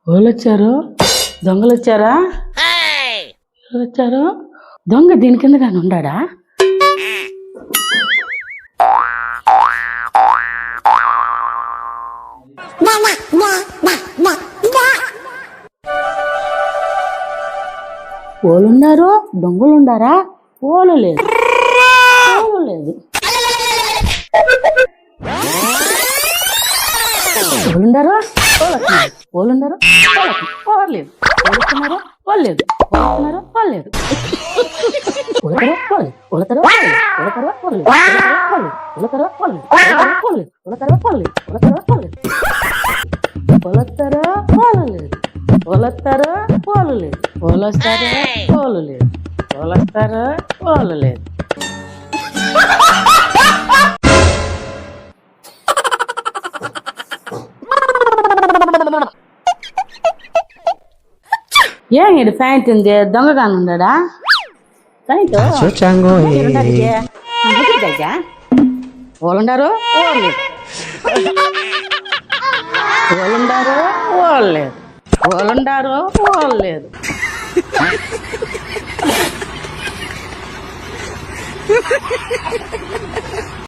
వాళ్ళు వచ్చారు, దొంగలు వచ్చారా? ఎవరు వచ్చారు? దొంగ దీని కింద కానీ ఉండాడా? ఓలున్నారు, దొంగలు ఉండారా? ఓలు లేదు, ఓలు లేదు. ఓలుండారు, ఓలుండారు, ఓలేదు. ఓలుతున్నారు, ఓలేదు. ఓలుతున్నారు, ఓలేదు. ఓలతరు, ఓలేదు. ఓలతరు, ఓలేదు. ఓలతరు, ఓలేదు. ఓలతరు, ఓలేదు. ఓలతరు, ఓలేదు. ఓలతరు, ఓలేదు. ఓలతరు, ఓలేదు. ఓలతరు, ఓలేదు. ఓలొస్తారు, ఓలు లేదు. ఓలొస్తారు, ఓలు లేదు. ఏం ఇది ప్యాంట్ ఉంది, దొంగగానే ఉన్నాడా? ప్యాంట్ ఓలుండారు, ఓలేదు. ఓలుండారు, ఓలేదు. ఓలుండారు, ఓలేదు.